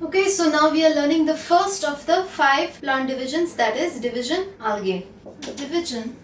Okay, so now we are learning the first of the 5 plant divisions, that is division algae. Division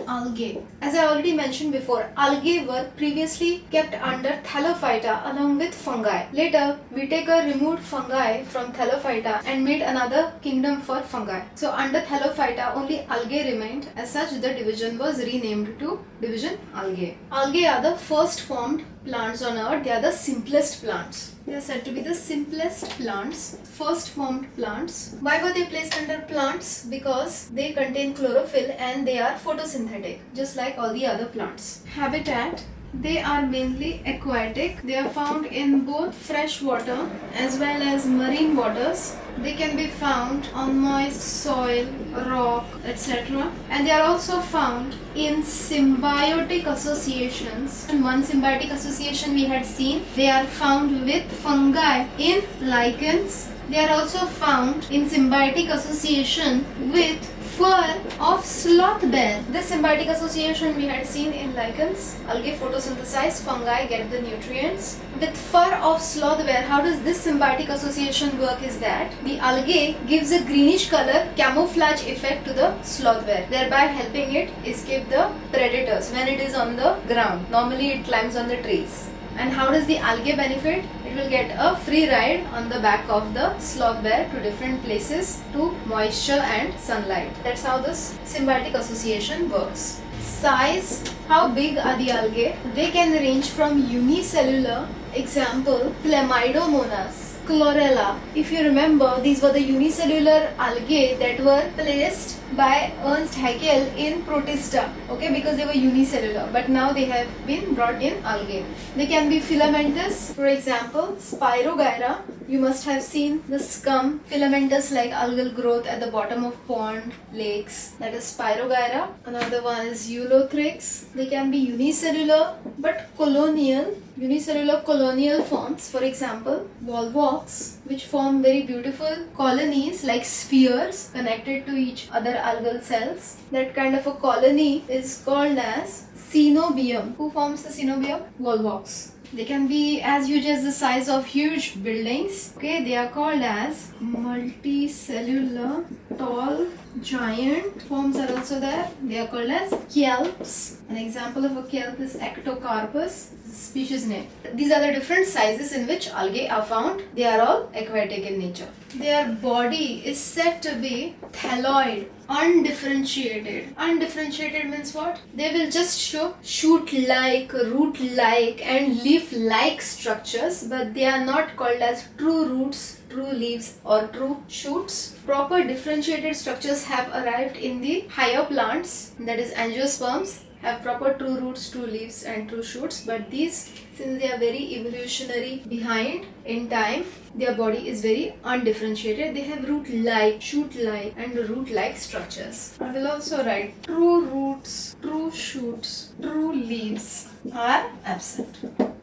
algae. As I already mentioned before, algae were previously kept under Thallophyta along with fungi. Later, Whittaker removed fungi from Thallophyta and made another kingdom for fungi. So under Thallophyta, only algae remained. As such, the division was renamed to division algae. Algae are the first formed plants on earth. They are the simplest plants. They are said to be the simplest plants, first formed plants. Why were they placed under plants? Because they contain chlorophyll and they are photosynthetic, just like all the other plants. Habitat. They are mainly aquatic. They are found in both fresh water as well as marine waters. They can be found on moist soil, rock, etc. And they are also found in symbiotic associations. And one symbiotic association we had seen, they are found with fungi in lichens. They are also found in symbiotic association with fur of sloth bear. This symbiotic association we had seen in lichens. Algae photosynthesize, fungi get the nutrients. With fur of sloth bear, how does this symbiotic association work is that the algae gives a greenish color camouflage effect to the sloth bear, thereby helping it escape the predators when it is on the ground. Normally it climbs on the trees. And how does the algae benefit? It will get a free ride on the back of the sloth bear to different places to moisture and sunlight. That's how this symbiotic association works. Size. How big are the algae? They can range from unicellular, example Chlamydomonas, chlorella. If you remember, these were the unicellular algae that were placed by Ernst Haeckel in Protista, okay, because they were unicellular, but now they have been brought in algae. They can be filamentous, for example, Spirogyra. You must have seen the scum, filamentous like algal growth at the bottom of pond, lakes, that is Spirogyra. Another one is Eulothrix. They can be unicellular but colonial, unicellular colonial forms, for example, Volvox, which form very beautiful colonies like spheres connected to each other algal cells. That kind of a colony is called as cenobium. Who forms the cenobium? Volvox. They can be as huge as the size of huge buildings. Okay, they are called as multicellular, tall, giant. Forms are also there. They are called as kelps. An example of a kelp is Ectocarpus, species name. These are the different sizes in which algae are found. They are all aquatic in nature. Their body is said to be thalloid, undifferentiated. Undifferentiated means what? They will just show shoot-like, root-like and leaf-like structures, but they are not called as true roots, true leaves or true shoots. Proper differentiated structures have arrived in the higher plants, that is angiosperms, have proper true roots, true leaves and true shoots, but these, since they are very evolutionary behind in time, their body is very undifferentiated. They have root-like, shoot-like and root-like structures. I will also write true roots, true shoots, true leaves are absent.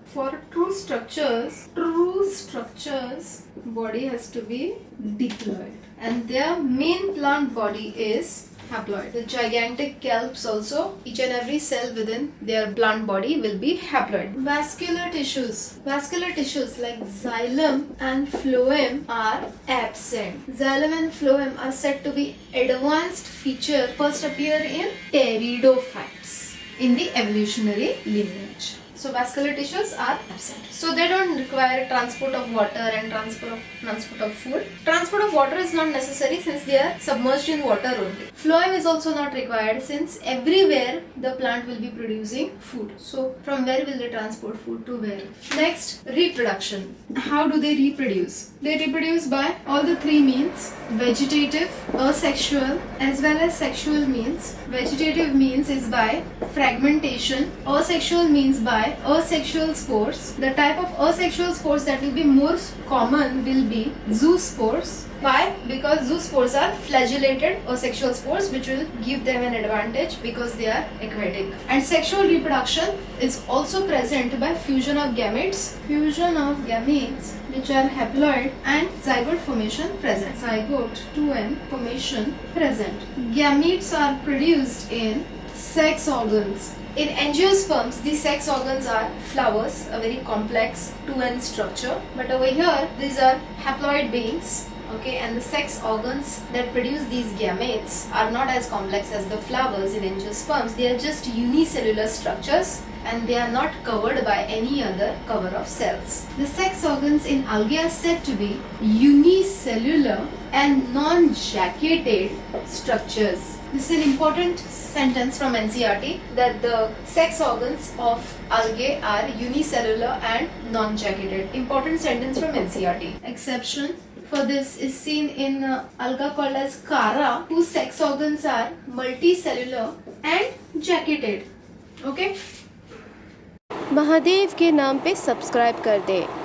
For true structures, body has to be diploid and their main plant body is haploid. The gigantic kelps also, each and every cell within their plant body will be haploid. Vascular tissues like xylem and phloem are absent. Xylem and phloem are said to be advanced feature first appear in pteridophytes in the evolutionary lineage. So vascular tissues are absent. So they don't require transport of water and transport of food. Transport of water is not necessary since they are submerged in water only. Phloem is also not required since everywhere the plant will be producing food. So from where will they transport food to where? Next, reproduction. How do they reproduce? They reproduce by all the 3 means: vegetative, asexual as well as sexual means. Vegetative means is by fragmentation. Asexual means by asexual spores. The type of asexual spores that will be more common will be zoospores. Why? Because zoospores are flagellated asexual spores which will give them an advantage because they are aquatic. And sexual reproduction is also present by fusion of gametes. Fusion of gametes which are haploid and zygote formation present. Zygote 2N formation present. Gametes are produced in sex organs. In angiosperms, the sex organs are flowers, a very complex 2N structure. But over here, these are haploid beings. Okay, and the sex organs that produce these gametes are not as complex as the flowers in angiosperms. They are just unicellular structures and they are not covered by any other cover of cells. The sex organs in algae are said to be unicellular and non-jacketed structures. This is an important sentence from NCERT, that the sex organs of algae are unicellular and non-jacketed. Important sentence from NCERT. Exception for this is seen in alga called as Cara, whose sex organs are multicellular and jacketed. Okay? Mahadev के नाम पे subscribe कर दें।